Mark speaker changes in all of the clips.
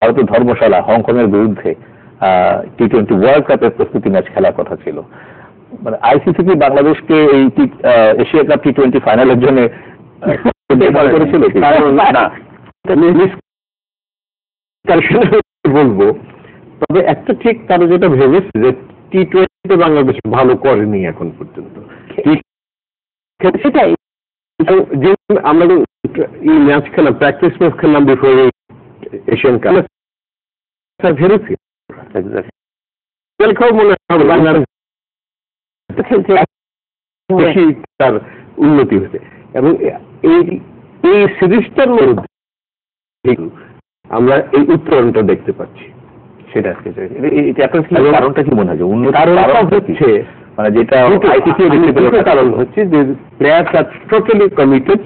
Speaker 1: হয়তো ধর্মশালা হংকংয়ের বিরুদ্ধে টি-20 ওয়ার্ল্ড কাপের প্রস্তুতি ম্যাচ খেলার কথা ছিল। মানে আইসিসি কি বাংলাদেশকে এই এশিয়া কাপ টি-20 ফাইনালের জন্য করেছিল?
Speaker 2: বলবো, তবে একটা ঠিক তারা যেটা ভেবেছে যে টি-20 বাংলাদেশ ভালো করেনি এখন পর্যন্ত, সেটাই যে আমরা ম্যাচ খেলাম, প্র্যাকটিস ম্যাচ খেললাম বিফোর এশিয়ান কাপ, হেরেছি মনে হবে বাংলাদেশ বেশি তার উন্নতি হয়েছে। এবং এই সিরিজটার মধ্যে আমরা এই উত্তরণটা দেখতে পাচ্ছি। সেটা
Speaker 1: কারণটা কি মনে হয়?
Speaker 2: হচ্ছে
Speaker 1: মানে যেটা
Speaker 2: কারণ হচ্ছে যে প্লেয়ার্স আর টোটালি কমিটেড।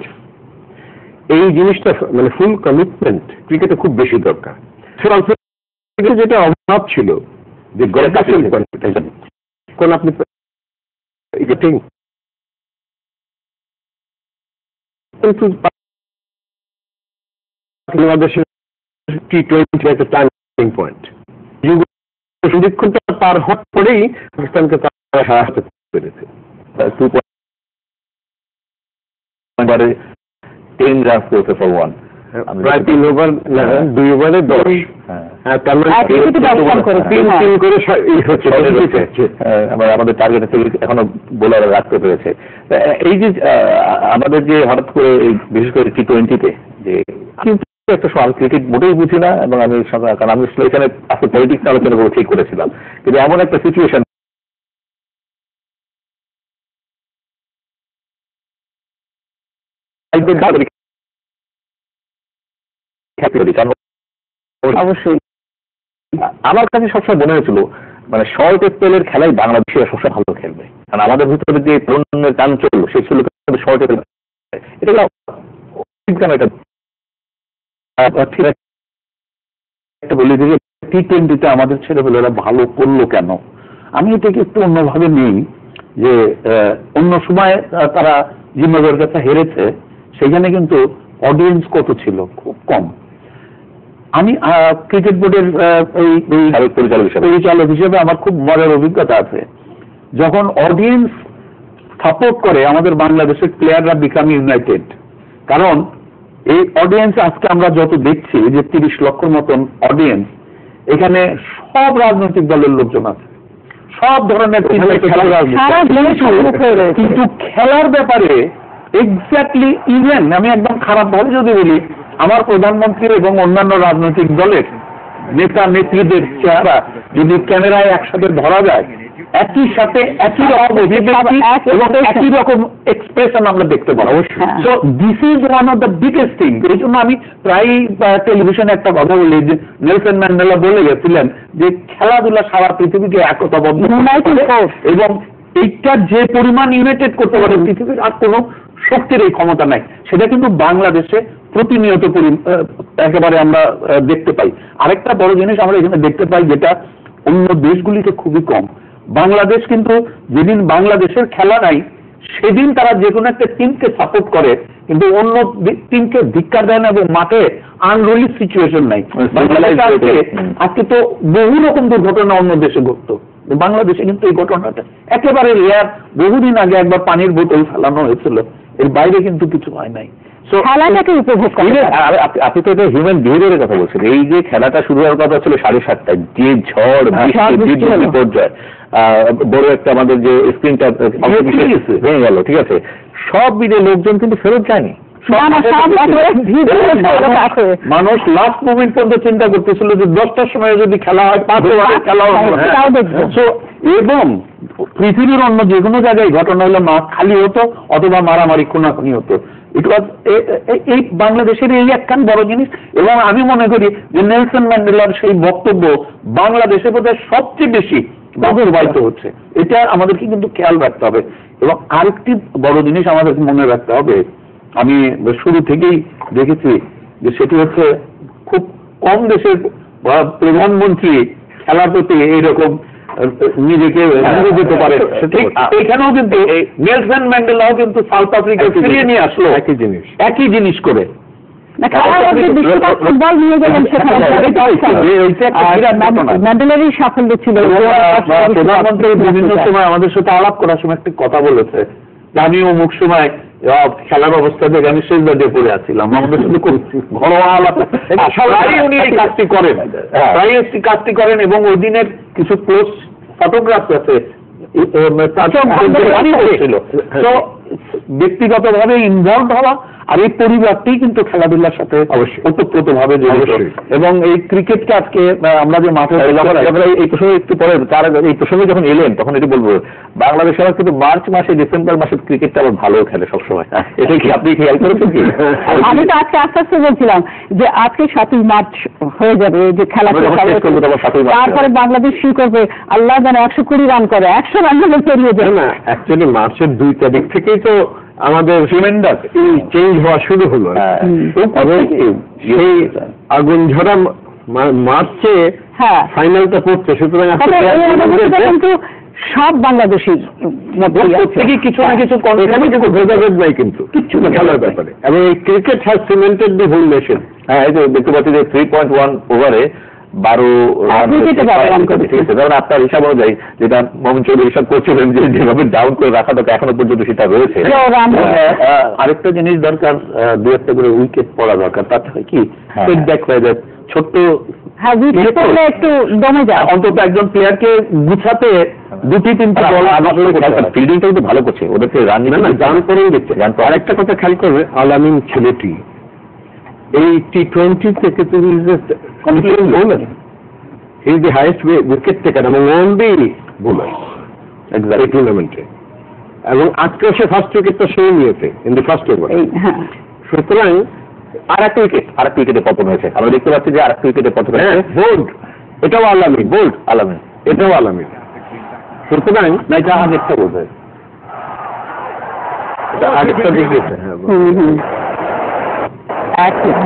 Speaker 2: এই জিনিসটা মানে ফুল কমিটমেন্ট ক্রিকেটে খুব বেশি দরকার। যেটা অভাব ছিল যে কোন আপনি বাংলাদেশের টি-20 একটা টার্নিং পয়েন্ট। সন্ধিক্ষণটা পার হওয়ার পরেই পাকিস্তানকে তারা হারাতে পেরেছে।
Speaker 1: 10 রান করেছে ফর 1,
Speaker 2: প্রায় 3 ওভার 2 ওভারে 10।
Speaker 1: আমাদের টার্গেটের থেকে এখনো বোলার রাখতে পেরেছে। এই যে আমাদের যে হঠাৎ করে বিশেষ করে টি-20-তে যে কিন্তু একটা সব ক্রিকেট মোটেই বুঝি না, এবং আমি কারণ আমি এখানে আসলে পলিটিক্স আলোচনা করে ঠিক করেছিলাম, কিন্তু এমন একটা সিচুয়েশন অবশ্যই আমার কাছে সবসময় মনে হয়েছিল মানে শর্ট স্পেলের খেলাই বাংলাদেশিরা সবসময় ভালো খেলবে, কারণ আমাদের ভিতরে যে তরুণের টান চললো সেই ছিল শর্ট স্পেল। এটা বলি যে টি-20-তে আমাদের ছেলেপেলেরা ভালো করলো কেন, আমি এটাকে একটু অন্যভাবে নিই যে অন্য সময় তারা জিম্বাবুয়ের কাছে হেরেছে, সেখানে কিন্তু অডিয়েন্স কত ছিল? খুব কম। আমি ক্রিকেট বোর্ডের পরিচালক হিসেবে আমার খুব মজার অভিজ্ঞতা আছে। যখন অডিয়েন্স সাপোর্ট করে আমাদের বাংলাদেশের প্লেয়াররা বিকাম ইউনাইটেড। কারণ এই অডিয়েন্স আজকে আমরা যত দেখছি যে 30 লক্ষর মতন অডিয়েন্স, এখানে সব রাজনৈতিক দলের লোকজন আছে, সব ধরনের, কিন্তু খেলার ব্যাপারে এক্স্যাক্টলি ইভেন আমি একদম খারাপ ভাবে যদি বলি, আমার প্রধানমন্ত্রী এবং অন্যান্য রাজনৈতিক দলের নেতা নেত্রীদের চেহারা যদি ক্যামেরায় একসাথে ধরা যায়, একই সাথে একই রকম অভিব্যক্তি এবং একই রকম এক্সপ্রেশন আমরা দেখতে পাবো। So this is one of the biggest thing. এই জন্য আমি প্রায় টেলিভিশনে একটা কথা বলি যে নেলসন ম্যান্ডেলা বলে গেছিলেন যে খেলাধুলা সারা পৃথিবীকে একতাবদ্ধ, এবং এইটা যে পরিমাণ ইউনাইটেড করতে পারে পৃথিবীর আর কোনো শক্তির এই ক্ষমতা নাই। সেটা কিন্তু বাংলাদেশে প্রতিনিয়ত একেবারে আমরা দেখতে পাই। আরেকটা বড় জিনিস আমরা এখানে দেখতে পাই যেটা অন্য দেশগুলিতে খুবই কম। বাংলাদেশ কিন্তু যেদিন বাংলাদেশের খেলা নাই সেদিন তারা যে কোনো একটা টিমকে সাপোর্ট করে, কিন্তু অন্য টিমকে ধিক্কার দেয় না এবং মাঠে আনরুলি সিচুয়েশন নাই। আজকে তো বহু রকম দুর্ঘটনা অন্য দেশে ঘটতো, বাংলাদেশে কিন্তু এই ঘটনাটা একেবারে রেয়ার। বহুদিন আগে একবার পানির বোতল ফেলানো হয়েছিল, এর বাইরে কিন্তু কিছু হয় নাই। আপনি তো এটা হিউম্যান বিহেভিয়ারের কথা বলছেন। এই যে খেলাটা শুরু হওয়ার কথা ছিল 7:30টায়, যে ঝড় বিপর্যয়, বড় একটা আমাদের যে স্ক্রিনটা ভেঙে গেল, ঠিক আছে, সব মিলে লোকজন কিন্তু ফেরত যায়নি। মানুষ লাস্ট মুভমেন্ট পর্যন্ত চিন্তা করতেছিল যে 10টার সময় যদি খেলা হয় 5 ওভারে খেলা হবে। এবং পৃথিবীর অন্য যে কোনো জায়গায় ঘটনা হলে মাঠ খালি হতো অথবা মারামারি খুনাখুনি হতো। এই বাংলাদেশের এই একখান বড় জিনিস। এবং আমি মনে করি যে নেলসন ম্যান্ডেলার সেই বক্তব্য বাংলাদেশে বোধহয় সবচেয়ে বেশি বাস্তবায়িত হচ্ছে। এটা আমাদেরকে কিন্তু খেয়াল রাখতে হবে। এবং আরেকটি বড় জিনিস আমাদেরকে মনে রাখতে হবে, আমি শুরু থেকেই দেখেছি যে সেটি হচ্ছে খুব কম দেশের প্রধানমন্ত্রী খেলার প্রতি এইরকম নিজেকে দিতে পারে। এখানেও কিন্তু নেলসন ম্যান্ডেলাও কিন্তু সাউথ আফ্রিকা ফিরিয়ে নিয়ে আসলো একই জিনিস করে।
Speaker 3: ফুটবল নিয়ে গেলেন মেডেলেরই সাফল্য ছিল।
Speaker 1: প্রধানমন্ত্রী বিভিন্ন সময় আমাদের সাথে আলাপ করার সময় একটি কথা বলেছে, আমি অমুক সময় খেলার অবস্থা থেকে আমি শেষবাদে পড়ে আসছিলাম। আমাদের শুধু খুব ঘরোয়া আলাপ, প্রায় উনি এই কাজটি করেন, প্রায় এই কাজটি করেন এবং ওই দিনের কিছু পোস্ট ফটোগ্রাফ আছে তো ব্যক্তিগতভাবে ইনভলভ হওয়া আর এই পরিবারটি কিন্তু খেলাধুলার সাথে ওতপ্রোত ভাবে জড়িত এবং এই ক্রিকেটকে আজকে আমরা যে মাঠে এই প্রসঙ্গে একটু পরে তার এই প্রসঙ্গে যখন এলেন তখন এটি বলবো বাংলাদেশের কিন্তু মার্চ মাসে ডিসেম্বর মাসে ক্রিকেটটা আবার ভালো খেলে সবসময়, এটা কি আপনি খেয়াল করেছেন কি?
Speaker 3: আমি তো আজকে আস্তে আস্তে বলছিলাম যে আজকে 7ই মার্চ হয়ে যাবে যে খেলা, তারপরে বাংলাদেশ শুরু করবে আল্লাহ জানে 120 রান করে 100 রান হলে পেরিয়ে যাবে না।
Speaker 2: অ্যাকচুয়ালি মার্চের 2 তারিখ থেকেই তো আমাদের চেঞ্জ হওয়া শুরু হলো এবং সেই আগুন ঝরা মার্চে ফাইনালটা পড়ছে, সুতরাং
Speaker 3: কিন্তু সব বাংলাদেশি
Speaker 2: কিছু না কিছু ভেদাভেদ নাই কিন্তু কিচ্ছু খেলার ব্যাপারে। এবং এই cricket has cemented the whole nation.
Speaker 1: হ্যাঁ, এই যে দেখতে পাচ্ছি যে 3.1 ওভারে 12 রান করেছে। কারণ আপনার হিসাব অনুযায়ী যেটা মোহাম্মদ চৌধুরী হিসাব করছিলেন যে যেভাবে ডাউন করে রাখা দরকার এখনো পর্যন্ত সেটা রয়েছে। আরেকটা জিনিস দরকার, 2-1টা করে উইকেট পড়া দরকার, তার থেকে কি ব্যাক হয়ে যায় ছোট্ট
Speaker 3: একটু দমে যায়,
Speaker 1: অন্তত একজন প্লেয়ারকে গুছাতে 2-3টা বল ফিল্ডিংটা কিন্তু ভালো করছে, ওদেরকে রান
Speaker 2: রান করেই দিচ্ছে। আরেকটা কথা খেয়াল করবে, আল আমিন ছেলেটি এই T20 থেকে তুমি he is the highest wicket taker এবং ওনলি বোলার এই টুর্নামেন্টে, এবং আজকে সে ফার্স্ট উইকেটটা সে নিয়েছে ইন দি ফার্স্ট ওভার। সুতরাং
Speaker 1: আরেকটা উইকেটে পতন হয়েছে, আমরা দেখতে পাচ্ছি যে আরেকটা উইকেটে পতন হয়েছে।
Speaker 2: বোল্ড, এটাও আল আমিন,
Speaker 1: বোল্ড আল আমিন,
Speaker 2: এটাও আল আমিন। সুতরাং
Speaker 1: না, এটা আগেরটা বোধ হয়,
Speaker 2: আগেরটা দেখেছে।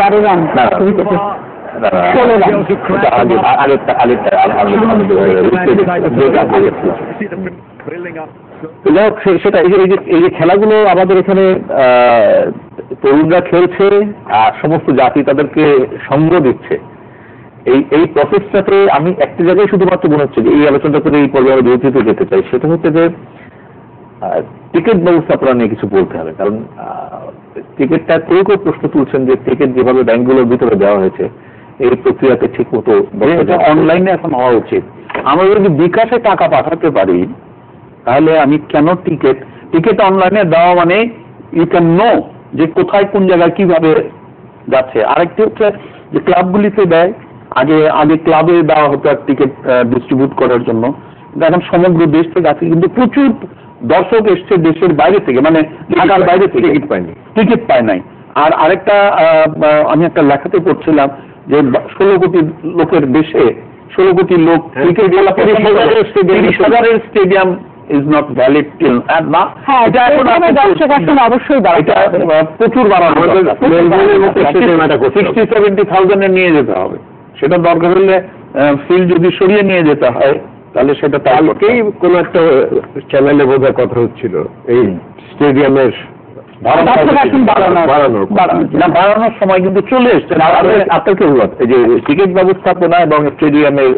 Speaker 3: 12 রান
Speaker 1: সেটা এই যে খেলাগুলো আমাদের এখানে তরুণরা খেলছে আর সমস্ত জাতি তাদেরকে সঙ্গ দিচ্ছে, এই প্রসেসটাতে আমি একটা জায়গায় শুধুমাত্র মনে হচ্ছে যে এই আলোচনা করে এই পর্যায়ে বিরতিতে যেতে চাই, সেটা হচ্ছে যে টিকিট ব্যবস্থাপনা নিয়ে কিছু বলতে হবে। কারণ টিকিটটা কেউ প্রশ্ন তুলছেন যে টিকিট যেভাবে ব্যাংকগুলোর ভিতরে দেওয়া হয়েছে এই প্রক্রিয়াতে ঠিক মতো এটা অনলাইনে এখন হওয়া উচিত। আমরা যদি বিকাশে টাকা পাঠাতে পারি তাহলে আমি কেন টিকিট অনলাইনে দেওয়া মানে ইউ ক্যান নো যে কোথায় কোন জায়গায় কিভাবে যাচ্ছে। আরেকটি হচ্ছে যে ক্লাবগুলিতে দেয়, আগে ক্লাবে দেওয়া হতো টিকিট ডিস্ট্রিবিউট করার জন্য, এখন সমগ্র দেশ থেকে আছে, কিন্তু প্রচুর দর্শক এসছে দেশের বাইরে থেকে, মানে ঢাকার বাইরে থেকে টিকিট পায় নাই। আর আরেকটা আমি একটা লেখাতে পড়ছিলাম যে 16 কোটি লোকের দেশে 16 কোটি লোক ক্রিকেট খেলা 30,000 stadium is not valid till না। এটা এখন
Speaker 3: অবশ্যই
Speaker 1: প্রচুর বাড়ানো, 60-70,000 নিয়ে যেতে হবে। সেটা দরকার হলে ফিল্ড যদি সরিয়ে নিয়ে যেতে হয় তাহলে সেটা
Speaker 2: কালকেই কোন একটা চ্যানেলে বোঝার কথা হচ্ছিল এই স্টেডিয়ামের
Speaker 1: বাড়ানোর সময় কিন্তু চলে এসছে। আপনার কি অভিমত এই যে টিকিট ব্যবস্থাপনা এবং স্টেডিয়ামের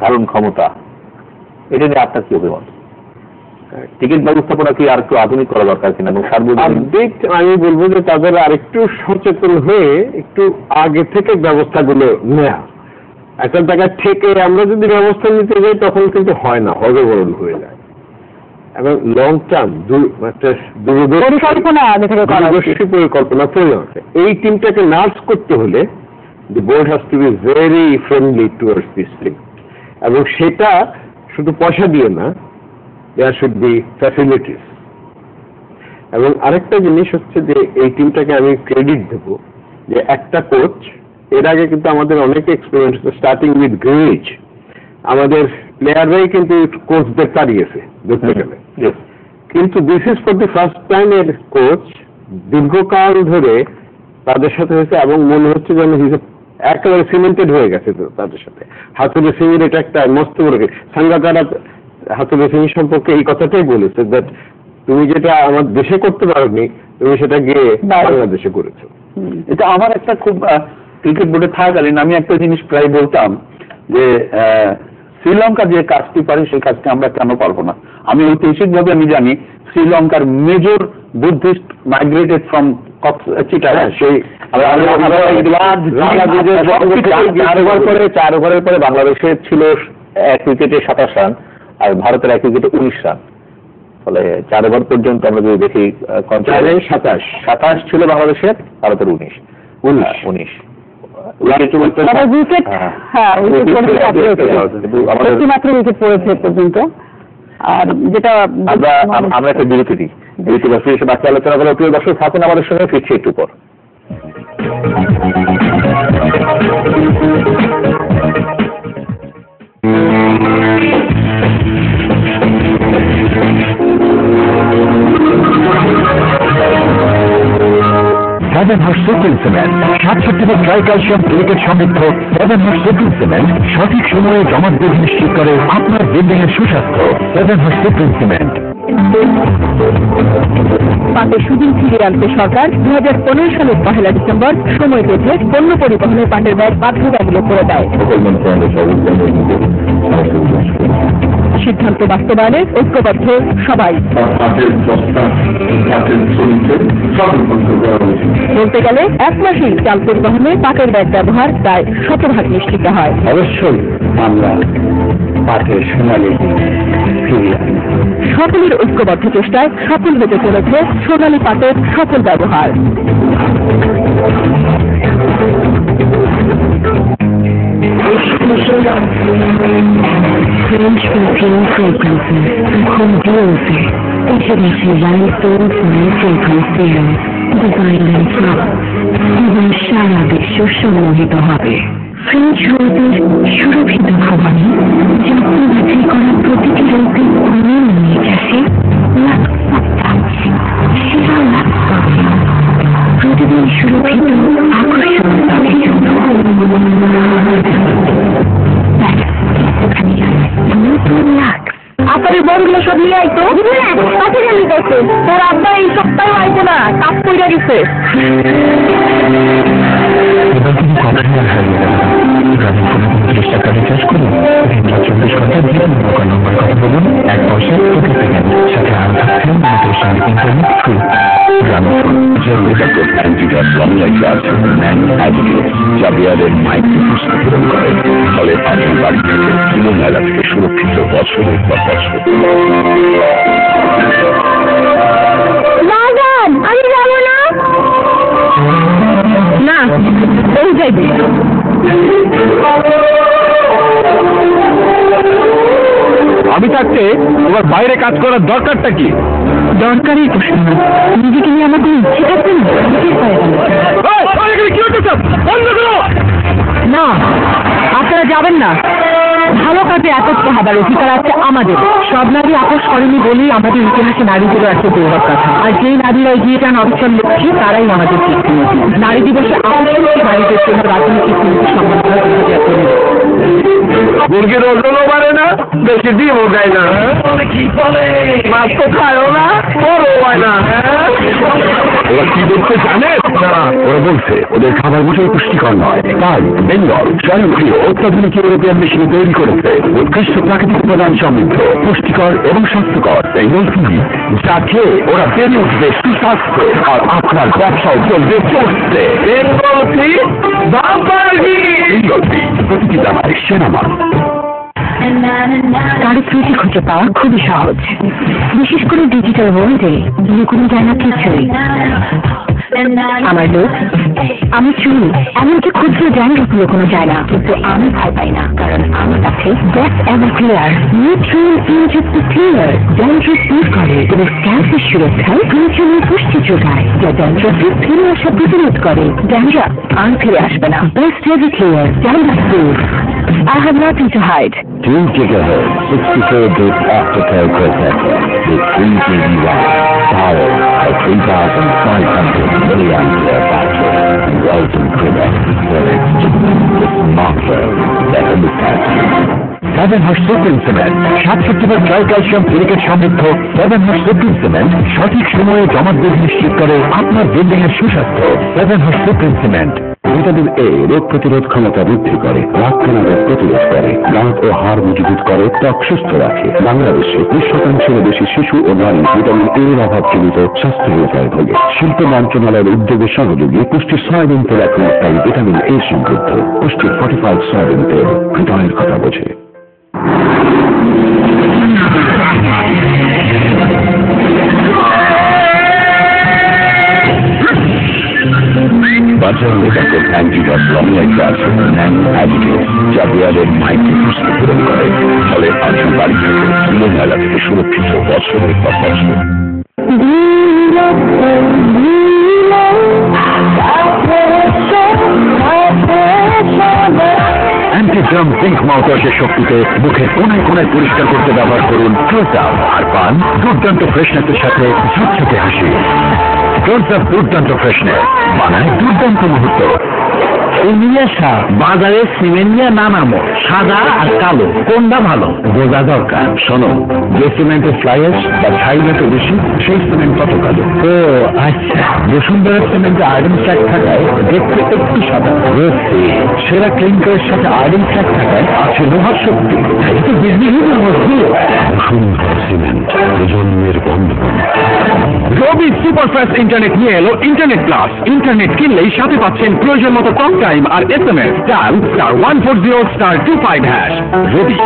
Speaker 1: ধারণ ক্ষমতা, এটা নিয়ে আপনার কি অভিমত? টিকিট ব্যবস্থাপনা কি আর একটু আধুনিক করা দরকার কিনা? এবং
Speaker 2: সার্বজনীন আমি বলবো যে তাদের আরেকটু সচেতন হয়ে একটু আগে থেকে ব্যবস্থাগুলো নেওয়া। একটা জায়গায় থেকে আমরা যদি ব্যবস্থা নিতে যাই তখন কিন্তু হয় না, হজবরল হয়ে যায়। এবং লং টার্ম পরিকল্পনা প্রয়োজন। এই টিমটাকে নার্স করতে হলে দি board has to be very friendly towards this team, এবং সেটা শুধু পয়সা দিয়ে না, দেয়ার শুড বি ফ্যাসিলিটিস। এবং আরেকটা জিনিস হচ্ছে যে এই টিমটাকে আমি ক্রেডিট দেবো যে একটা কোচ, এর আগে কিন্তু আমাদের অনেক এক্সপেরিয়েন্স, স্টার্টিং উইথ গ্রিনিচ, আমাদের প্লেয়াররাই কিন্তু কোচদের তাড়িয়েছে দেখতে গেলে। কিন্তু this is for the first time এর কোচ দীর্ঘকাল ধরে তাদের সাথে হয়েছে এবং মনে হচ্ছে যেন একেবারে সিমেন্টেড হয়ে গেছে তাদের সাথে। হাতুড়ি সিং এর এটা একটা মস্ত বড় সাঙ্গাকারা হাতুড়ি সিং সম্পর্কে এই কথাটাই বলেছে, দ্যাট তুমি যেটা আমার দেশে করতে পারোনি তুমি সেটা গিয়ে বাংলাদেশে করেছো।
Speaker 1: এটা আমার একটা খুব ক্রিকেট বোর্ডে থাকাকালীন আমি একটা জিনিস প্রায় বলতাম যে শ্রীলঙ্কা যে কাজটি পারে সেই কাজটি আমরা কেন পারবো না। আমি ঐতিহাসিকভাবে আমি জানি শ্রীলঙ্কার major Buddhist migrated from Chittagong. সেই
Speaker 2: 4 ওভারের পরে বাংলাদেশের ছিল 1 উইকেটে 27 রান আর ভারতের 1 উইকেটে 19 রান। ফলে 4 ওভার পর্যন্ত আমরা যদি দেখি 27 ছিল বাংলাদেশের, ভারতের 19।
Speaker 3: উইকেট পড়েছে পর্যন্ত। আর যেটা
Speaker 2: আমরা একটা বিরতি দিই, বিরতি এসে বাকি আলোচনা করে প্রিয় দর্শক থাকুন আমাদের সঙ্গে, ফিরছি একটু পর।
Speaker 4: Seven horse supreme cement 60% tri calcium silicate সমৃদ্ধ সেভেন হার্স সুপ্রিম সিমেন্ট সঠিক সময়ে জমাটবদ্ধ নিশ্চিত করে আপনার বিল্ডিং এর সুস্বাস্থ্য। Seven horse supreme cement.
Speaker 3: পাটের সুদিন ফিরিয়ে আনতে সরকার 2015 সালের 1 ডিসেম্বর সময় বেঁধে পণ্য পরিবহনে পাটের ব্যাগ বাধ্যতামূলক করে দেয়। সিদ্ধান্ত বাস্তবায়নে ঐক্যবদ্ধ সবাই। বলতে গেলে 1 মাসেই চাল পরিবহনে পাটের ব্যাগ ব্যবহার প্রায় 100% নিশ্চিত হয়।
Speaker 1: অবশ্যই আমরা পাটের সোনালী ফিরিয়ে আনি।
Speaker 3: সকলের ঐক্যবদ্ধ চেষ্টায় সফল হতে চলেছে সোনালী পাটের সফল ব্যবহার।
Speaker 5: French perfume fragrances from Home Dulce, international rhinestone fine fragrance serum, designed in France, এবং সারা বিশ্ব সম্মোহিত হবে। ফ্রেঞ্চ রোজের সুরভিত ভবনে যত্ন বাছাই করা প্রতিটি রোজে মনে নিয়ে আসে সেরা লাক্স পারফিউম, প্রতিদিন সুরভিত আকর্ষণীয়
Speaker 3: আপনাদের বড়গুলো সব নিয়ে আইতো কাছে গেলি দেখে তোর আব্বা এই সপ্তাহে আইতো না, কাজ কইরা গেছে।
Speaker 4: এবার তিনি কখনো হারিয়ে গেল গ্রামের কোনো 30 টাকা রিচার্জ করুন, 24 ঘন্টা যে কোনো দোকান নম্বর কথা বলুন, 1 পয়সা প্রতি সেকেন্ড, সাথে আরো থাকছে internet free. Gramophone antidote long life যা বিয়ারের মাইক্রোফোস্ট পূরণ করে, ফলে আপনার বাড়ি থেকে কিলোমেলা থেকে সুরক্ষিত বছরের পর বছর।
Speaker 3: আমি যাবো না, না ওই যাইবে।
Speaker 1: আমি থাকতে তোমার বাইরে কাজ করার দরকারটা কি?
Speaker 3: দরকারই প্রশ্ন না, নিজেকে নিয়ে আমাদের ইচ্ছে থাকবে না। আপনারা যাবেন না, ভালো কাজে একত্র হবার অধিকার আছে আমাদের। সব নারী আপোষ করেনি বলেই আমাদের ইতিহাসে নারীদেরও একটা গৌরব কথা। আর যেই নারীরা এগিয়ে যান অবসর লক্ষ্যে তারাই আমাদের কীর্তিমতী। নারী দিবসে আপোষ নারীদের জন্য রাজনৈতিক নীতি সম্বন্ধে
Speaker 1: মুরগির ওজনও বাড়ে না, বেশি ডিমও দেয় না, কি বলে মাছ তো খায়ও না, বড়ও হয় না।
Speaker 4: ওরা কি বলতে জানে না, ওরা বলছে ওদের খাবার মোটেই পুষ্টিকর নয়, তাই বেঙ্গল স্বয়ংক্রিয় অত্যাধুনিক ইউরোপিয়ান মেশিনে তৈরি করেছে উৎকৃষ্ট প্রাকৃতিক উপাদান সমৃদ্ধ পুষ্টিকর এবং স্বাস্থ্যকর বেঙ্গল টিভি, যা খেয়ে ওরা বেড়ে উঠবে সুস্বাস্থ্য আর আপনার ব্যবসাও চলবে চলছে।
Speaker 1: বেঙ্গল টি
Speaker 4: প্রতিটি দামায় সেনামান।
Speaker 5: গাড়ি স্মৃতি খুঁজে পাওয়া খুবই সহজ, বিশেষ করে ডিজিটাল ওয়ার্ল্ডে কোনো যায় না কিছুই। আমার লোক, আমি চুরি, এমনকি ক্ষুদ্র জ্যান্ডগুলো কোনো যায় না, কিন্তু আমি ভয় পাই না, কারণ আমার কাছে ব্যাক এভার ক্লিয়ার নিউট্রিন ইনযুক্ত ক্লিয়ার ড্যান্ড্রফ দূর করে এবং স্ক্যাল্পের সুরক্ষায় প্রয়োজনীয় পুষ্টি যোগায়, যা ড্যান্ড্রফে ফিরে আসা প্রতিরোধ করে। ড্যান্ড্রফ আর ফিরে আসবে না। বেস্ট এভার ক্লিয়ার ড্যান্ড্রফ দূর। I have nothing to hide.
Speaker 4: 2 GHz 64-bit aftercare processor with 3 GB RAM, powered by 3,500 milliampere battery, and Ultimate Connect for smartphone that understands you. 7 Horse Supreme Cement 7 September try calcium silicate সমৃদ্ধ 7 Horse Supreme Cement সঠিক সময়ে জমাট বেঁধে নিশ্চিত করে আপনার building এর সুস্বাস্থ্য। 7 Horse Supreme Cement vitamin A রোগ প্রতিরোধ ক্ষমতা বৃদ্ধি করে, রক্তনালীর প্রতিরোধ করে, দাঁত ও হাড় মজবুত করে, ত্বক সুস্থ রাখে। বাংলাদেশে 20% বেশি শিশু ও নারী ভিটামিন এ এর অভাবজনিত স্বাস্থ্যহীনতায় ভোগে। শিল্প মন্ত্রণালয়ের উদ্যোগের সহযোগী পুষ্টি সয়াবিন তেল এখন তাই ভিটামিন এ সমৃদ্ধ। পুষ্টি ফর্টিফাইড সয়াবিন তেল হৃদয়ের কথা বোঝে। বাজার লেখাকে অ্যান্টিডট লং লাইফ আছে যা দেয়ালের মাইক্রোফোস পূরণ করে, ফলে আপনার বাড়ি থেকে ধুলো ময়লা থেকে সুরক্ষিত বছরের পর বছর। অ্যান্টিজার্ম জিঙ্ক মাউথওয়াশের শক্তিতে মুখের কোনায় কোনায় পরিষ্কার করতে ব্যবহার করুন ক্লোজ আপ, আর পান দুর্দান্ত ফ্রেশনেসের সাথে ঝকঝকে হাসি। ক্লোজ আপ দুর্দান্ত ফ্রেশনেস বানায় দুর্দান্ত মুহূর্ত। বাজারে সিমেন্ট নিয়ে নামামো, সাদা আর কালো কোনটা ভালো বোঝা দরকার। শোনো, যে সিমেন্টের ফ্লাইয়াস বা ছাইলেট বেশি সেই সিমেন্ট কত কালো। ও আচ্ছা, বসুন্ধরার সিমেন্টে আয়রন ফ্ল্যাগ থাকায় দেখতে একটু সাদা। সেরা ক্লিংকারের সাথে আয়রন ফ্ল্যাগ থাকায় আছে লোহার শক্তি। এটা বিজলি বসুন্ধরা সিমেন্ট প্রজন্মের বন্ধন। রবি সুপারফাস্ট ইন্টারনেট নিয়ে এলো ইন্টারনেট প্লাস। ইন্টারনেট কিনলেই সাথে পাচ্ছেন প্রয়োজন মতো কম টাইম আর SMS। ডায়াল *140*25#। রবি।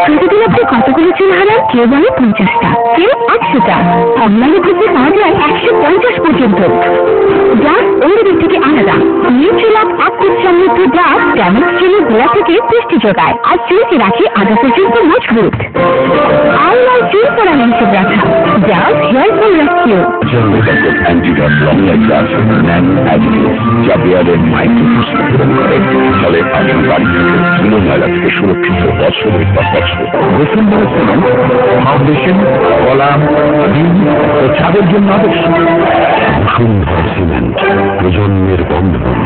Speaker 5: প্রতিদিন আপনি কতগুলো চুল হারান? কেউ বলে 50টা, কেউ 100টা। অনলাইনে খুঁজে পাওয়া যায় 150 পর্যন্ত। ডাক অন্যদের থেকে আলাদা। নিউট্রিলাপ অ্যাক্টিভ সমৃদ্ধ ডাক ড্যামেজ চুলের গোড়া থেকে পুষ্টি যোগায় আর চুলকে রাখে আগা পর্যন্ত মজবুত। আল্লাহ চুল পড়ানো হিসেবে রাখা ডাক hair fall rescue.
Speaker 4: Antidote long life আছে যা দেয়ালের মাইক্রোফোস পূরণ করে, ফলে আপনার বাড়ি থেকে ধুলো ময়লা থেকে সুরক্ষিত বছরের পর বছর। বসুন্ধরা সিমেন্ট ফাউন্ডেশন, কলাম, ডিম ও ছাদের জন্য আদর্শ। বসুন্ধরা সিমেন্ট প্রজন্মের বন্ধন।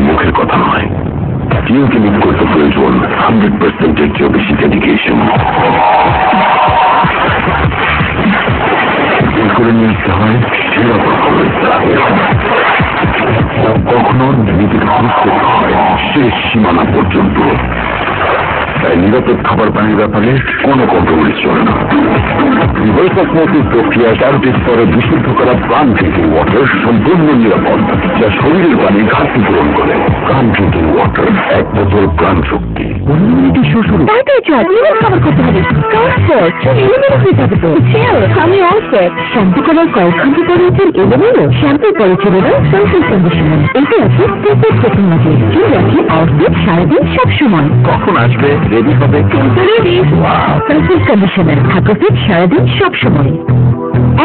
Speaker 4: মুখের কথা নয়, টিউকে লিড করতে প্রয়োজন 100% এর চেয়ে বেশি ডেডিকেশন। করে নিতে হয় সেরা পারফরমেন্স। কখনো নিজেকে খুঁজতে হয় শেষ সীমানা পর্যন্ত। তাই নিরাপদ খাবার পানির ব্যাপারে কোনো কম্প্রোমাইজ চলে না। রিভার্স অসমোসিস প্রক্রিয়ায় 4টি স্তরে বিশুদ্ধ করা প্রাণ ড্রিঙ্কিং ওয়াটার সম্পূর্ণ নিরাপদ, যা শরীরের পানির ঘাটতি পূরণ করে। প্রাণ ড্রিঙ্কিং ওয়াটার, এক বোতল প্রাণ শক্তি।
Speaker 5: আমি শ্যাম্পু করার কয়েক ঘন্টা পরে উঠেন এলোমেলো শ্যাম্পু পরে চলে যান সোশ্যাল কন্ডিশনার। এতে আছে প্রত্যেক টেকনোলজি, চুল রাখি আউটফিট সারাদিন সবসময়।
Speaker 4: কখন আসবে? রেডি হবে?
Speaker 5: সোশ্যাল কন্ডিশনার থাকো ফিট সারাদিন সবসময়।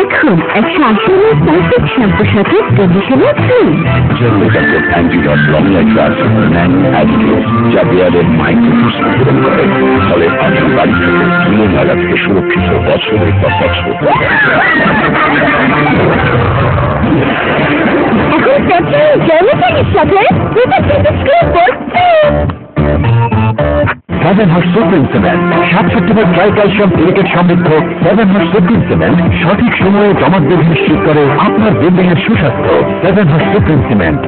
Speaker 5: এখন 180 পারফেক্ট শ্যাম্পুর সাথে conditioner free.
Speaker 4: Antidote long life আছে যা দেয়ালের মাইক্রোফোস পূরণ করে, ফলে আপনার বাড়ি থেকে ধুলো ময়লা থেকে সুরক্ষিত বছরের পর বছর।
Speaker 5: এখন জার্মানির সাথে
Speaker 4: 7 Horse Supreme Cement 7 September try calcium silicate সমৃদ্ধ 7 Horse Supreme Cement সঠিক সময়ে জমাট বেঁধে নিশ্চিত করে আপনার বিল্ডিং এর সুস্বাস্থ্য। 7 Horse Supreme Cement।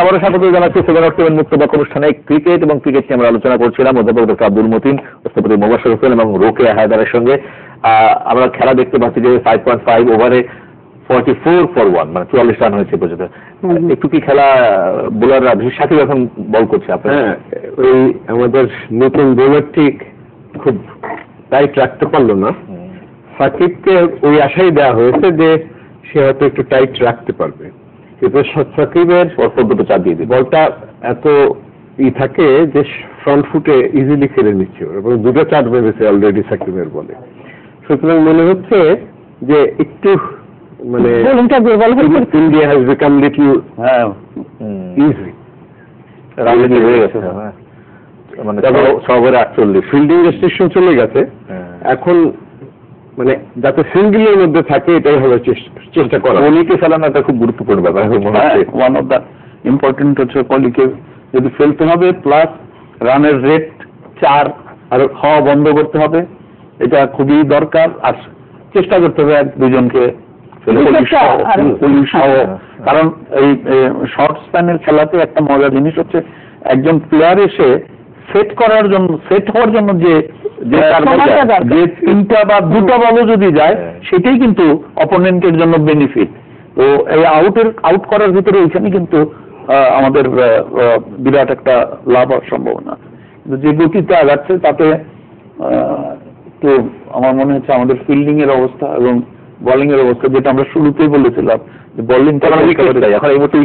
Speaker 1: আবারও স্বাগত জানাচ্ছি 7 অক্টোবর মুক্তবাক অনুষ্ঠানে। ক্রিকেট এবং ক্রিকেট নিয়ে আমরা আলোচনা করছিলাম অধ্যাপক ডক্টর আব্দুল মতিন, অধ্যাপক মোবাশ্বের হোসেন এবং রোকেয়া হায়দারের সঙ্গে। আমরা খেলা দেখতে পাচ্ছি যে 5.5 ওভারে 44 for 1, মানে 44 রান হয়েছে পর্যন্ত। একটু কি খেলা বোলাররা বিশেষ সাকিব এখন বল করছে আপনার?
Speaker 2: হ্যাঁ, ওই আমাদের নতুন বোলার ঠিক খুব টাইট রাখতে পারলো না। সাকিবকে ওই আশাই দেওয়া হয়েছে যে সে হয়তো একটু টাইট রাখতে পারবে, কিন্তু সাকিবের
Speaker 1: পদ্ধতি চাপ দিয়ে দিবে,
Speaker 2: বলটা এত থাকে যে ফ্রন্ট ফুটে ইজিলি খেলে নিচ্ছে এবং 2টা 4 মেরেছে অলরেডি সাকিবের বলে। সুতরাং মনে হচ্ছে যে একটু মানে India has become little easy.
Speaker 1: রাজনীতি হয়ে গেছে, মানে সবের 48
Speaker 2: ফিল্ডিং রেস্ট্রিকশন চলে গেছে। এখন মানে যাতে সিঙ্গেলের মধ্যে থাকে এটাই হলো চেষ্টা করা।
Speaker 1: কলিকে ফেলানো একটা খুব গুরুত্বপূর্ণ ব্যাপার মনে হচ্ছে। ওয়ান অফ দ্য ইম্পর্টেন্ট হচ্ছে কলিকে যদি ফেলতে হবে, প্লাস রানের রেট 4 আর হওয়া বন্ধ করতে হবে, এটা খুবই দরকার। আর চেষ্টা করতে হবে এক দুজনকে পুলিশ সহ, কারণ এই শর্ট স্প্যানের খেলাতে একটা মজার জিনিস হচ্ছে একজন প্লেয়ার এসে সেট করার জন্য, সেট হওয়ার জন্য যে 3টা বা 2টা বলও যদি যায়, সেটাই কিন্তু অপোনেন্টের জন্য বেনিফিট। তো এই আউট করার ভিতরে ওইখানে কিন্তু আমাদের বিরাট একটা লাভ হওয়ার সম্ভাবনা। যে গতিতে আগাচ্ছে তাতে তো আমার মনে হচ্ছে আমাদের ফিল্ডিং এর অবস্থা এবং বোলিং এর অবস্থা, যেটা আমরা শুরুতেই বলেছিলাম যে বোলিং এখন এই মুহূর্তে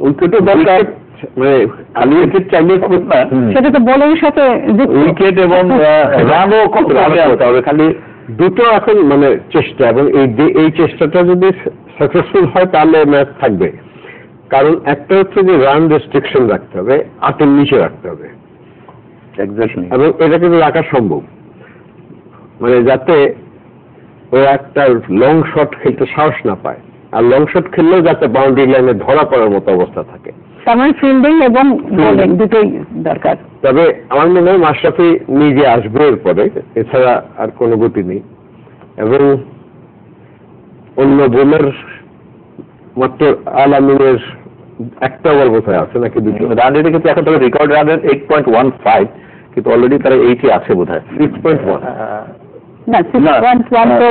Speaker 1: উইকেটও দরকার, মানে খালি উইকেট চাইলে হবে না,
Speaker 3: সেটা তো বোলিংয়ের সাথে
Speaker 1: উইকেট এবং রানও করতে হবে। খালি
Speaker 2: দুটো এখন মানে চেষ্টা, এবং এই চেষ্টাটা যদি সাকসেসফুল হয় তাহলে ম্যাচ থাকবে। কারণ একটা হচ্ছে যে রান রেস্ট্রিকশন রাখতে হবে, 8-এর নিচে রাখতে হবে, এবং এটা কিন্তু রাখা সম্ভব, মানে যাতে ও একটা লং শট খেলতে সাহস না পায়, আর লং শট খেললেও যাতে বাউন্ডারি লাইনে ধরা পড়ার মতো অবস্থা থাকে।
Speaker 3: তার মানে ফিল্ডিং এবং বোলিং দুটোই দরকার।
Speaker 2: তবে আমার মনে হয় মাশরাফি নিজে আসবে এরপরে, এছাড়া আর কোনো গতি নেই। এবং অন্য বোলার মাত্র আল আমিনের একটা ওভার বোধহয় আছে নাকি দুটো
Speaker 1: রান রেটে, কিন্তু এখন তবে রেকর্ড রানের 8.15, কিন্তু অলরেডি তারা 8-এ আছে বোধহয় 6.1।
Speaker 3: না 6.1 তো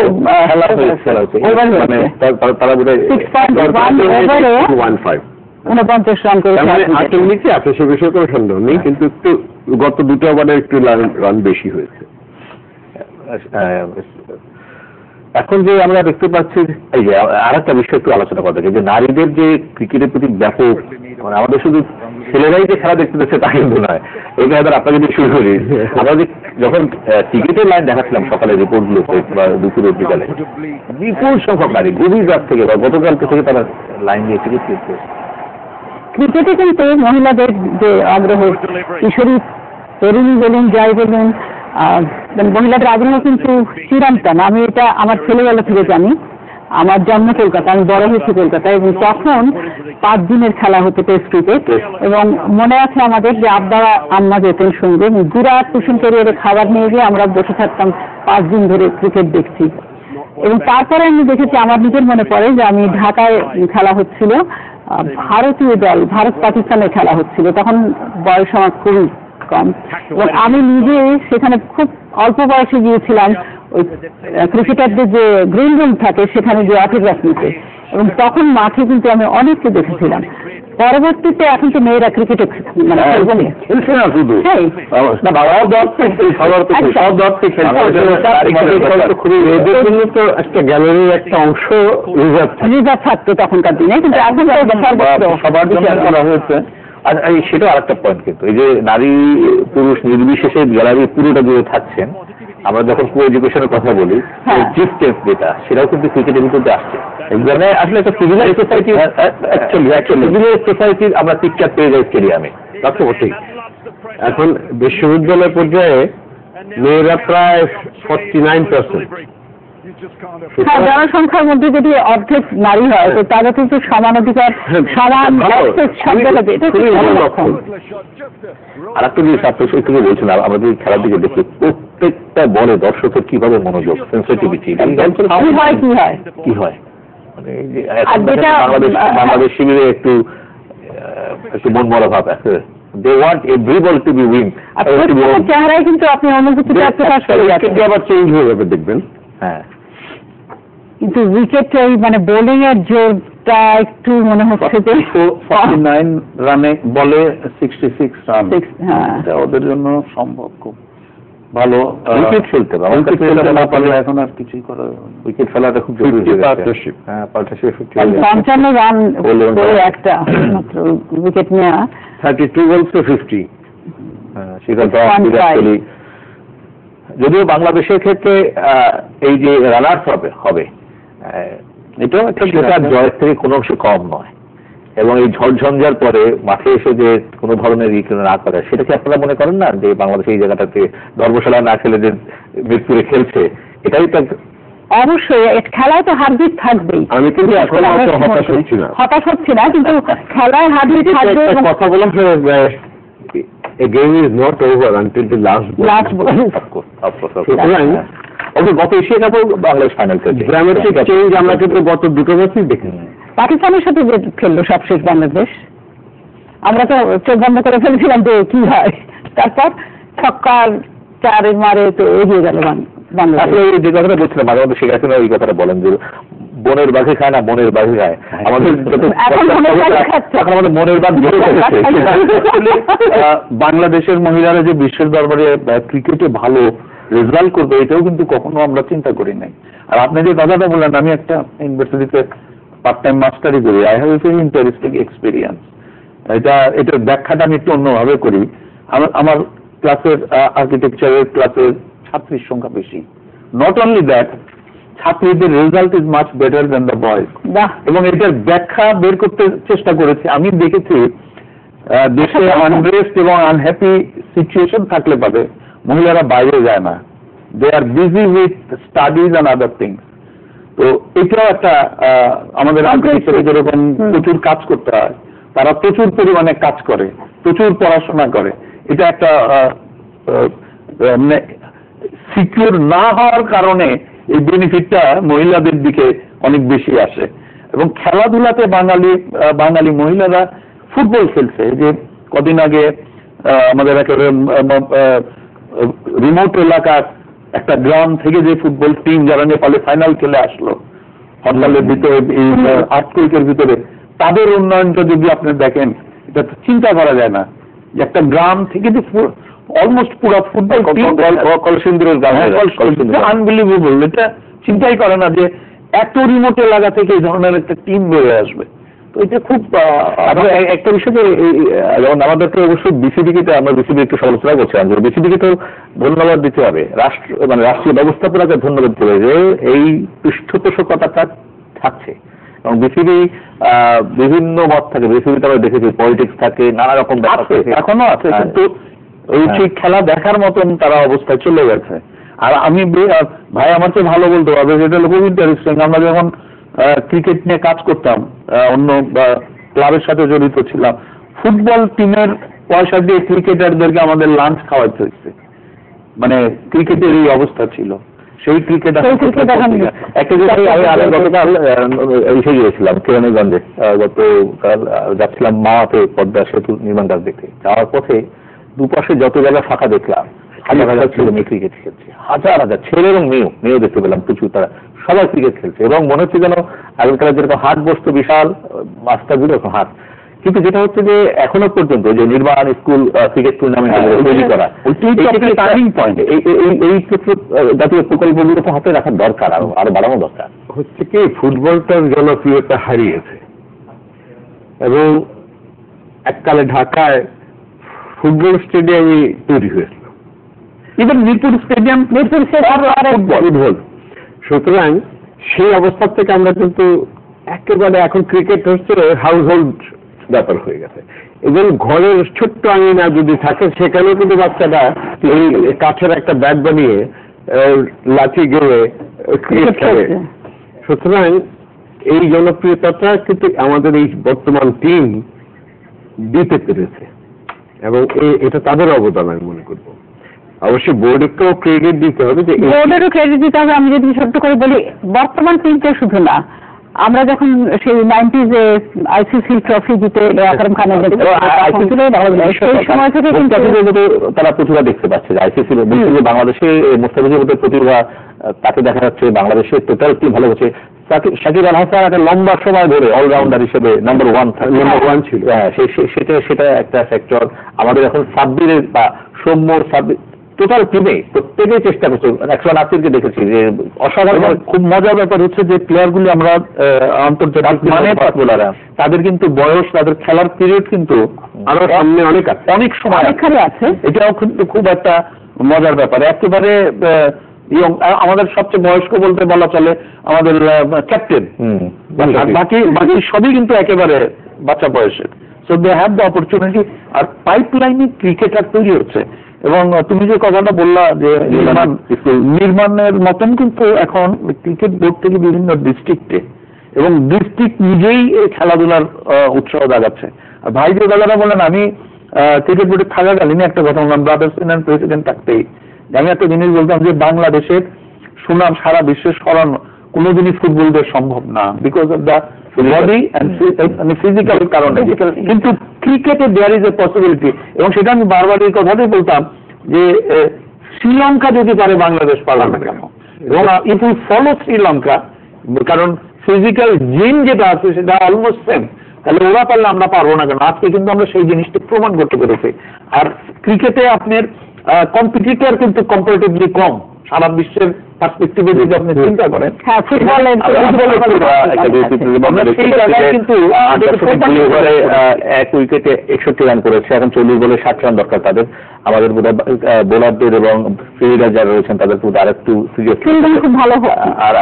Speaker 1: তারা বোধহয়
Speaker 3: 6.1 ওভারে 49 রান করে
Speaker 2: 8-এর নিচে আছে, সে বিষয়ে কোনো সন্দেহ নেই, কিন্তু একটু গত 2টা ওভারে একটু রান বেশি হয়েছে।
Speaker 1: এখন যে আমরা দেখতে পাচ্ছি, এই যে আর একটা বিষয় একটু আলোচনা করতে চাই, যে নারীদের যে ক্রিকেটের প্রতি ব্যাপক, মানে আমাদের শুধু ছেলেরাই যে খেলা দেখতে পাচ্ছে তা কিন্তু নয়। এই কথা আপনাকে যদি শুরু করি, আমরা যে যখন টিকিটের লাইন দেখাচ্ছিলাম সকালে রিপোর্টগুলোতে বা দুপুরের বিকালে, বিপুল সংখ্যক নারী গভীর রাত থেকে বা গতকালকে থেকে তারা লাইন দিয়ে টিকিট কিনছে।
Speaker 3: ক্রিকেটে কিন্তু মহিলাদের যে আগ্রহ, কিশোরী তরুণী বলুন যাই বলুন, মহিলাদের আগ্রহ কিন্তু চিরন্তন। আমি এটা আমার ছেলেবেলা থেকে জানি। আমার জন্ম কলকাতা, আমি বড় হয়েছি কলকাতায়, এবং তখন 5 দিনের খেলা হতো টেস্ট ক্রিকেট। এবং মনে আছে আমাদের যে আব্বারা আম্মা যেতেন সঙ্গে, গুড়া টিফিন ক্যারিয়ারে খাবার নিয়ে গিয়ে আমরা বসে থাকতাম 5 দিন ধরে ক্রিকেট দেখছি। এবং তারপরে আমি দেখেছি, আমার নিজের মনে পড়ে যে আমি ঢাকায় খেলা হচ্ছিল, ভারতীয় দল ভারত পাকিস্তানের খেলা হচ্ছিল, তখন বয়স আমার খুবই কম, এবং আমি নিজে সেখানে খুব অল্প বয়সে গিয়েছিলাম ওই ক্রিকেটারদের যে গ্রিন রুম থাকে সেখানে যে অটোগ্রাফ নিতে, এবং তখন মাঠে কিন্তু আমি অনেককে দেখেছিলাম। পরবর্তীতে এখন তো মেয়েরা ক্রিকেটে মানে
Speaker 1: খেলছে না শুধু,
Speaker 2: একটা গ্যালারির একটা অংশ
Speaker 3: রিজার্ভ থাকতো তখনকার দিনে, কিন্তু এখন
Speaker 1: সবার জন্য করা হয়েছে। আর সেটাও আরেকটা পয়েন্ট, কিন্তু এই যে নারী পুরুষ নির্বিশেষে গ্যালারি পুরোটা জুড়ে থাকছেন। আমরা যখন কো এডুকেশনের কথা বলি, ডিস্টেন্স যেটা, সেটাও কিন্তু ক্রিকেটের ভিতরে আসছে। এখানে আসলে একটা সিভিলাইজ সোসাইটি, সিভিলাইজ সোসাইটির আমরা পিকচার পেয়ে যাই স্টেডিয়ামে।
Speaker 2: ঠিক এখন বিশ্ববিদ্যালয় পর্যায়ে মেয়েরা প্রায় 49%।
Speaker 3: জনসংখ্যার মধ্যে যদি অর্ধেক নারী হয় তো তারা কিন্তু সমান অধিকার, সমান
Speaker 1: আর একটা জিনিস আপনার একটু বলছিলাম, আমাদের খেলার দিকে দেখি প্রত্যেকটা বলে দর্শকের কিভাবে মনোযোগ, সেন্সিটিভিটি কি হয়, মানে এই যে বাংলাদেশ শিবিরে একটু মন মরা ভাব আছে। They want every ball to be win.
Speaker 3: চেহারায় কিন্তু আপনি অনুভূতিটা প্রকাশ করে যাচ্ছেন,
Speaker 2: আবার চেঞ্জ হয়ে যাবে দেখবেন।
Speaker 1: হ্যাঁ,
Speaker 3: কিন্তু উইকেট ওই মানে বোলিং এর জোরটা একটু মনে হচ্ছে যে
Speaker 1: 49 রানে বলে 66 রান, এটা ওদের জন্য সম্ভব খুব ভালো। উইকেট খেলতে পারলে এখন আর কিছুই করা, উইকেট ফেলাটা খুব জরুরি। হ্যাঁ, পার্টনারশিপ
Speaker 3: 55 রান করে একটা মাত্র উইকেট নেওয়া,
Speaker 2: 32 বলস to 50।
Speaker 1: হ্যাঁ, সেটা যদিও বাংলাদেশের ক্ষেত্রে এই যে রানার্স হবে, এটাও একটা জয়ের থেকে কোনো অংশ কম নয়। এবং এই ঝড়ঝঞ্ঝার পরে মাঠে এসে যে কোনো ধরনের না করে, সেটা কি আপনারা মনে করেন না যে বাংলাদেশ এই জায়গাটাতে ধর্মশালা না খেলে যে মিরপুরে খেলছে, এটাই তো
Speaker 3: অবশ্যই খেলায় তো হার জিত থাকবেই।
Speaker 2: আমি কিন্তু আসলে হতাশ হচ্ছি না,
Speaker 3: কিন্তু খেলায় হার জিত থাকবে।
Speaker 2: কথা বললাম, a game is not over until the last ball. সুতরাং
Speaker 1: গত এশিয়া কাপও বাংলাদেশ ফাইনাল খেলছে,
Speaker 2: ড্রামাটিক চেঞ্জ আমরা কিন্তু গত দুটো ম্যাচই দেখি।
Speaker 3: পাকিস্তানের সাথে যে খেললো সবশেষ বাংলাদেশ, আমরা তো চোখ বন্ধ করে ফেলেছিলাম যে কি হয়, তারপর ছক্কার চারের মারে তো এগিয়ে গেল বাংলাদেশ।
Speaker 1: আসলে যে কথাটা বলছিলাম মাঝে মধ্যে শেখ হাসিনা ওই কথাটা বলেন যে বনের বাঘে খায় না মনের বাঘে খায়, আমাদের এখন আমাদের মনের বাঘ বেড়ে গেছে। বাংলাদেশের মহিলারা যে বিশ্বের দরবারে ক্রিকেটে ভালো রেজাল্ট করবে এটাও কিন্তু কখনো আমরা চিন্তা করি নাই। আর আপনি যে কথাটা বললেন, আমি একটা ইউনিভার্সিটিতে পার্ট টাইম মাস্টারি করি, I have a very interesting experience. এটার ব্যাখ্যাটা আমি একটু অন্যভাবে করি। আমার ক্লাসের আর্কিটেকচারের ক্লাসের ছাত্রীর সংখ্যা বেশি, নট অনলি দ্যাট, ছাত্রীদের result is much better than the boys. এবং এটার ব্যাখ্যা বের করতে চেষ্টা করেছি। আমি দেখেছি দেশে আনরেস্ট এবং আনহ্যাপি সিচুয়েশন থাকলে পারে মহিলারা বাইরে যায় না, they are busy with studies and other things. তো এটাও একটা আমাদের আর্কিটেকচারে যেরকম প্রচুর কাজ করতে হয়, তারা প্রচুর পরিমাণে কাজ করে, প্রচুর পড়াশোনা করে। এটা একটা মানে সিকিউর না হওয়ার কারণে এই বেনিফিটটা মহিলাদের দিকে অনেক বেশি আসে। এবং খেলাধুলাতে বাঙালি মহিলারা ফুটবল খেলছে। যে কদিন আগে আমাদের একেবারে রিমোট এলাকার একটা গ্রাম থেকে যে ফুটবল টিম যারা নেপালে ফাইনাল খেলে আসলো, হরতালের ভিতরে, এই আর্থকুইকের ভিতরে, তাদের উন্নয়নটা যদি আপনি দেখেন, এটা তো চিন্তা করা যায় না যে একটা গ্রাম থেকে যে অলমোস্ট পুরো ফুটবল কলসিন্দুরের গ্রাম, আনবিলিভেবল। এটা চিন্তাই করে না যে এত রিমোট এলাকা থেকে এই ধরনের একটা টিম বেড়ে আসবে। তো এটা খুব একটা বিষয় যে যেমন আমাদেরকে অবশ্যই বিসিবিকে, আমরা বিসিবি একটু সমালোচনা করছিলাম যে বিসিবিকে তো ধন্যবাদ দিতে হবে, রাষ্ট্রীয় ব্যবস্থাপনাকে ধন্যবাদ দিতে হবে যে এই পৃষ্ঠপোষকতাটা থাকছে। এবং বিসিবি বিভিন্ন মত থাকে, বিসিবিতে আমরা দেখেছি পলিটিক্স থাকে, নানা রকম এখনো আছে, কিন্তু ওই ঠিক খেলা দেখার মতন তারা অবস্থায় চলে গেছে। আর আমি ভাই আমার চেয়ে ভালো বলতে পারবে, যেটা খুব ইন্টারেস্টিং, আমরা যখন ক্রিকেট নিয়ে কাজ করতাম, অন্য ক্লাবের সাথে জড়িত ছিলাম, ফুটবল টিমের পয়সা দিয়ে ক্রিকেটারদেরকে আমাদের লাঞ্চ খাওয়াতে হয়েছে। মানে ক্রিকেটের এই অবস্থা ছিল। সেই ক্রিকেট একটা গতকাল এসে গিয়েছিলাম কিরণগঞ্জে, গতকাল যাচ্ছিলাম মাওয়াতে পদ্মা সেতু নির্মাণ কাজ দেখতে, যাওয়ার পথে দুপাশে যত জায়গা ফাঁকা দেখলাম, হাজার হাজার ছেলে মেয়ে ক্রিকেট খেলছে, হাজার হাজার ছেলে এবং মেয়েও দেখতে পেলাম প্রচুর, তারা সবাই ক্রিকেট খেলছে। এবং মনে হচ্ছে যেন আগেকার যেরকম হাট বসতো বিশাল মাস্টারগুলো, এখন হাট। কিন্তু যেটা হচ্ছে যে এখনো পর্যন্ত যে নির্মাণ স্কুল ক্রিকেট টুর্নামেন্ট তৈরি করা, টার্নিং পয়েন্ট, এই ক্ষেত্রে জাতীয় প্রকল্পগুলো তো হাতে রাখার দরকার, আরো বাড়ানো দরকার।
Speaker 2: হচ্ছে কি, ফুটবলটার জনপ্রিয়তা হারিয়েছে এবং এককালে ঢাকায় ফুটবল স্টেডিয়ামই তৈরি হয়েছিল,
Speaker 1: ইভেন মিরপুর স্টেডিয়াম,
Speaker 2: ফুটবল। সুতরাং সেই অবস্থা থেকে আমরা কিন্তু একেবারে এখন ক্রিকেট হচ্ছে হাউস হোল্ড ব্যাপার হয়ে গেছে। এবং ঘরের ছোট্ট আঙিনা যদি থাকে, সেখানেও কিন্তু বাচ্চাটা এই কাঠের একটা ব্যাট বানিয়ে লাঠি গেড়ে ক্রিকেট খেলে। সুতরাং এই জনপ্রিয়তাটা কিন্তু আমাদের এই বর্তমান টিম দিতে পেরেছে এবং এটা তাদের অবদান আমি মনে করবো। অবশ্যই বোর্ডকেও ক্রেডিট দিতে হবে, যে
Speaker 3: বোর্ডেরও ক্রেডিট দিতে হবে। আমি যদি ছোট্ট করে বলি, বর্তমান টিমটা শুধু না, আমরা যখন সেই 90s-এ আইসিসি ট্রফি জিতে আকরাম খানের সেই সময় থেকে কিন্তু
Speaker 1: তারা প্রতিভা দেখতে পাচ্ছে যে আইসিসি বাংলাদেশে মোস্তাফিজের মধ্যে প্রতিভা, তাকে দেখা যাচ্ছে বাংলাদেশের টোটাল টিম ভালো হচ্ছে। শাকিব আল হাসান একটা লম্বা সময় ধরে অলরাউন্ডার হিসেবে নাম্বার ওয়ান ছিল, সেটা একটা ফ্যাক্টর। আমাদের এখন সাব্বিরের বা সৌম্যর সাব্বির টোটাল টিমে প্রত্যেকেই চেষ্টা করছে। একশো নাসিরকে দেখেছি যে অসাধারণ। খুব মজার ব্যাপার হচ্ছে যে প্লেয়ারগুলি আমরা আন্তর্জাতিক মানে বোলাররা, তাদের কিন্তু বয়স, তাদের খেলার পিরিয়ড কিন্তু আরো সামনে অনেক সময় আছে। এটাও কিন্তু খুব একটা মজার ব্যাপার। একেবারে আমাদের সবচেয়ে বয়স্ক বলতে বলা চলে আমাদের ক্যাপ্টেন, বাকি সবই কিন্তু একেবারে বাচ্চা বয়সের। So they have the opportunity. আর পাইপলাইনে ক্রিকেটার তৈরি হচ্ছে। এবং তুমি যে কথাটা বললা যে নির্মাণের মতন কিন্তু এখন ক্রিকেট বোর্ড থেকে বিভিন্ন ডিস্ট্রিক্টে এবং ডিস্ট্রিক্ট নিজেই এই খেলাধুলার উৎসাহ জাগাচ্ছে। আর ভাই যে কথাটা বললেন, আমি ক্রিকেট বোর্ডে থাকাকালীন একটা কথা বললাম, ব্রাদার্স ইউনিয়ন প্রেসিডেন্ট থাকতেই আমি একটা জিনিস বলতাম যে বাংলাদেশের সুনাম সারা বিশ্বে সরানো কোনোদিনই ফুটবলদের সম্ভব না, because of the body and physical কারণে। কিন্তু ক্রিকেটে দেয়ার ইজ এ পসিবিলিটি, এবং সেটা আমি বারবার এই কথাটাই বলতাম যে শ্রীলঙ্কা যদি পারে বাংলাদেশ পারবে না কেন? এবং ইফ ইউ ফলো শ্রীলঙ্কা, কারণ ফিজিক্যাল জিন যেটা আছে সেটা অলমোস্ট সেম, তাহলে ওরা পারলে আমরা পারবো না কেন? আজকে কিন্তু আমরা সেই জিনিসটা প্রমাণ করতে পেরেছি। আর ক্রিকেটে আপনার কম্পিটিটর কিন্তু কম্পারেটিভলি কম সারা বিশ্বের পার্সপেক্টিভে যদি আপনি চিন্তা করেন।
Speaker 3: হ্যাঁ, ফুটবলে
Speaker 1: কিন্তু
Speaker 2: 1 উইকেটে 61 রান করেছে, এখন 40 বলে 60 রান দরকার তাদের। আমাদের বোলারদের এবং ফিল্ডার যারা রয়েছেন তাদের কিন্তু আরেকটু সিরিয়াস
Speaker 3: খুব ভালো
Speaker 2: আর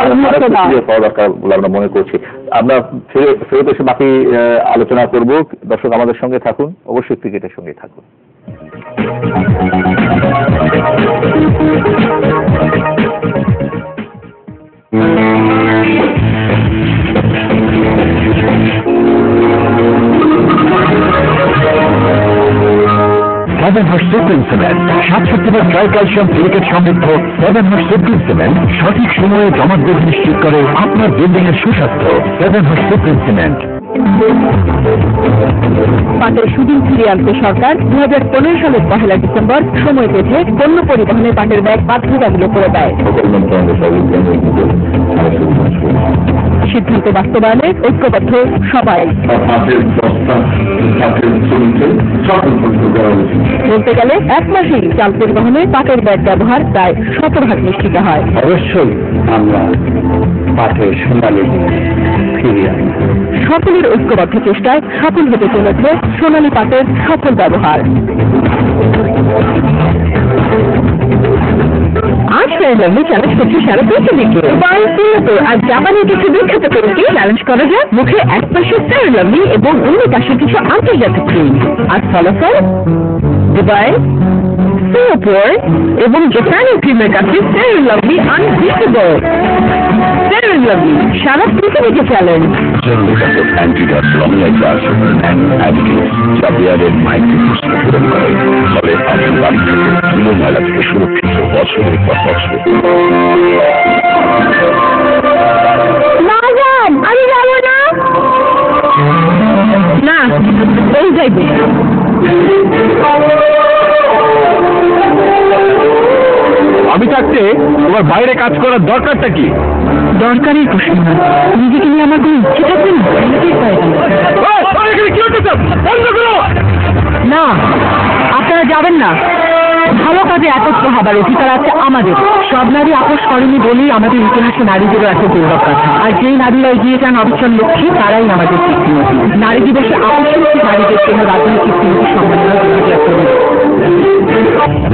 Speaker 2: সিরিয়াস হওয়া দরকার বলে আমরা মনে করছি। আমরা ফেরত এসে বাকি আলোচনা করব। দর্শক আমাদের সঙ্গে থাকুন, অবশ্যই ক্রিকেটের সঙ্গে থাকুন।
Speaker 4: Seven horse supreme cement 67 tri calcium silicate সমৃদ্ধ সেভেন হার্স সুপ্রিম সিমেন্ট সঠিক সময়ে জমাটবেদ নিশ্চিত করে আপনার বিল্ডিং এর সুস্বাস্থ্য। Seven horse supreme cement.
Speaker 3: পাটের সুদিন ফিরিয়ে আনতে সরকার 2015 সালের 1 ডিসেম্বর সময় বেঁধে পণ্য পরিবহনে পাটের ব্যাগ বাধ্যতামূলক করে দেয়। সিদ্ধান্ত বাস্তবায়নে ঐক্যবদ্ধ সবাই। বলতে গেলে 1 মাসেই চাল পরিবহনে পাটের ব্যাগ ব্যবহার প্রায় 100% নিশ্চিত হয়।
Speaker 2: অবশ্যই আমরা পাটের সোনালী ফিরিয়ে আনব।
Speaker 3: সকলের ঐক্যবদ্ধ চেষ্টায় সফল হতে চলেছে সোনালী পাটের সফল ব্যবহার। আজ ফেরলামে চ্যালেঞ্জ করছি সারা পৃথিবীকে। আর জাপানের কিছু বিখ্যাত তরুণকে চ্যালেঞ্জ করা যায় মুখে এক পাশে ফেরলামে এবং অন্য পাশে কিছু আন্তর্জাতিক ক্রিম। আর ফলাফল দুবাই, সিঙ্গাপুর এবং জাপানের ক্রিমের কাছে ফেরলামে আনবিটেবল। ফেরলামে সারা পৃথিবীকে চ্যালেঞ্জ।
Speaker 4: অ্যান্টিডট লংলাইজার অ্যান্ড অ্যাডিটিভ যা বিয়ারের মাইক্রোফোস্ট পূরণ করে, ফলে আপনি বাড়ি থেকে ধুলো ময়লা থেকে সুরক্ষিত বছরের পর বছর।
Speaker 3: আমি যাবো না। না, এই যাইবে।
Speaker 2: আমি থাকতে তোমার বাইরে কাজ করার দরকারটা কি?
Speaker 3: দরকারই প্রশ্ন না, নিজেকে নিয়ে আমার কোনো ইচ্ছে থাকবে না। আপনারা যাবেন না। ভালো কাজে একত্র হবার অধিকার আছে আমাদের। সব নারী আপোষ করেনি বলেই আমাদের ইতিহাসে নারীদেরও এত গৌরব কথা। আর যেই নারীরা এগিয়ে যান অবিচল লক্ষ্যে, তারাই আমাদের কীর্তিমতী। নারী দিবসে আপোষ নারীদের জন্য রাজনৈতিক কীর্তিমতী সম্মাননা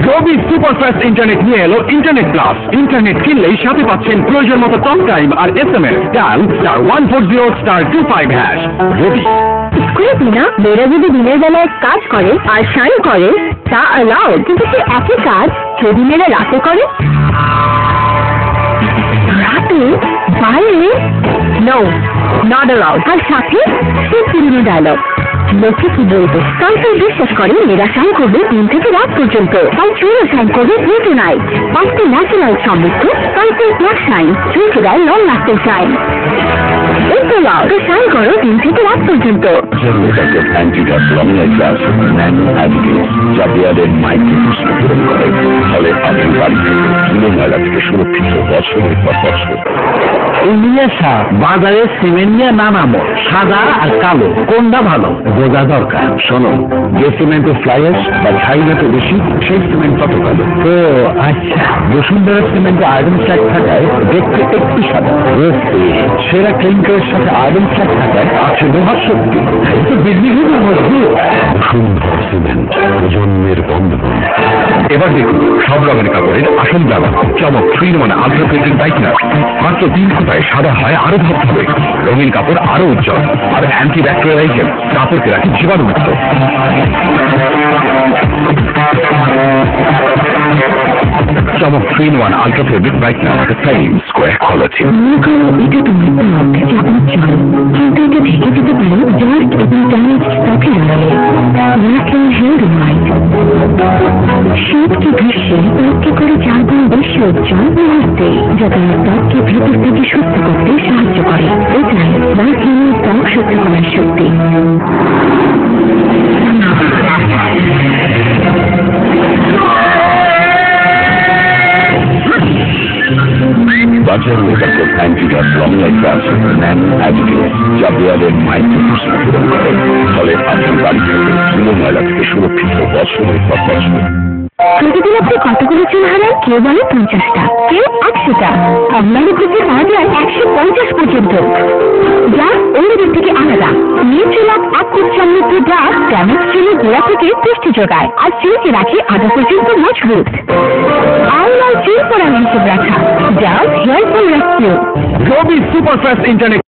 Speaker 2: রবি সুপারফাস্ট ইন্টারনেট নিয়ে এলো ইন্টারনেট প্লাস। ইন্টারনেট কিনলেই সাথে পাচ্ছেন প্রয়োজন মতো টক টাইম আর SMS। ডায়াল *140*25#। রবি।
Speaker 3: স্কুলে না, মেয়েরা যদি দিনের বেলায় কাজ করে আর শাইন করে তা অ্যালাউড, কিন্তু সে একই কাজ যদি মেয়েরা রাতে করে, রাতে বাইরে নো, নট অ্যালাউড। আর সাথে পুরনো ডায়লগ, লোকে কি বলবো। কালকে বিশ্বাস করে মেয়েরা সাইন করবে 3 থেকে রাত পর্যন্ত, তাই চুলো সাইন করবে 3 to night। 5টি ন্যাচারাল সমৃদ্ধ কালকে plus shine 3 to die long lasting shine. একটু লাউ সাইন করো 3 থেকে রাত পর্যন্ত।
Speaker 4: অ্যান্টিডট লংলাইজার অ্যান্ড অ্যাডিটিভ যা বিয়ারের মাইক্রোফোস্ট পূরণ করে, ফলে আপনি বাড়ি থেকে ধুলো ময়লা থেকে সুরক্ষিত বছরের পর বছর।
Speaker 2: ইলিয়াসা বাজারে সিমেন্ট নিয়ে নানামো, সাদা আর কালো, কোনটা ভালো বোঝা দরকার।
Speaker 4: শোনো, যে সিমেন্টের ফ্লাইয়ার্স বা ছাইনাতে বেশি, সেই সিমেন্ট তত কালো।
Speaker 2: ও আচ্ছা।
Speaker 4: বসুন্ধরা সিমেন্টে আয়রন স্ল্যাগ থাকায় দেখতে একটু সাদা। সেরা ক্লিংকারের সাথে আয়রন স্ল্যাগ থাকায় আছে লোহার শক্তি। বিল্ডিং মজবুত। বসুন্ধরা সিমেন্ট, প্রজন্মের বন্ধন। এবার দেখুন সব রঙের কাপড়ের আসল দাবা চমক 3-in-1 আলট্রা প্রিন্টেড ব্রাইটনার। মাত্র 3 ফোঁটায় সাদা হয় আরো ধবধবে, রঙিন কাপড় আরো উজ্জ্বল, আর অ্যান্টি ব্যাকটেরিয়াল আইটেম কাপড়কে রাখে জীবাণুমুক্ত। Chamak 3-in-1 ultra fabric brightener, the same square quality.
Speaker 5: মনে করো এটা তোমার পথ চাপা চল, কিন্তু এটা থেকে যেতে পারে জাস্ট এবং ড্যামেজ ত্বকের আড়ালে। ম্যাকলিন হেলথ হোয়াইট শীতকে গ্রীষ্মে ত্বককে করে 4 গুণ বেশি উজ্জ্বল মুহূর্তে, যা তোমার ত্বককে ভেতর থেকে সুস্থ করতে সাহায্য করে। এটাই ম্যাকলিনের ত্বক সুস্থ করার শক্তি।
Speaker 4: বাজার মেকআপের অ্যান্টিডট লং লাইফ আছে ন্যানো অ্যাডিটিভস, যা দেয়ালের মাইক্রো প্রশ্ন পূরণ করে, ফলে আপনার বাড়ি থেকে ধুলো ময়লা থেকে সুরক্ষিত বছরের পর বছর।
Speaker 5: প্রতিদিন আপনি কতগুলো চুল হারান? কেউ বলে 50টা, কেউ 100টা, আপনার উপরে পাওয়া যায় 150 পর্যন্ত, যা অন্যদের থেকে আলাদা। নিউট্রিলাক অ্যাক্টিভ সমৃদ্ধ যা ড্যামেজ চুলের গোড়া থেকে পুষ্টি যোগায় আর চুলকে রাখে আধা পর্যন্ত মজবুত। আল্লাহ চুল পড়ার হিসেবে রাখা যা হেয়ার ফল রেস্কিউ।
Speaker 4: রবি সুপারফাস্ট ইন্টারনেট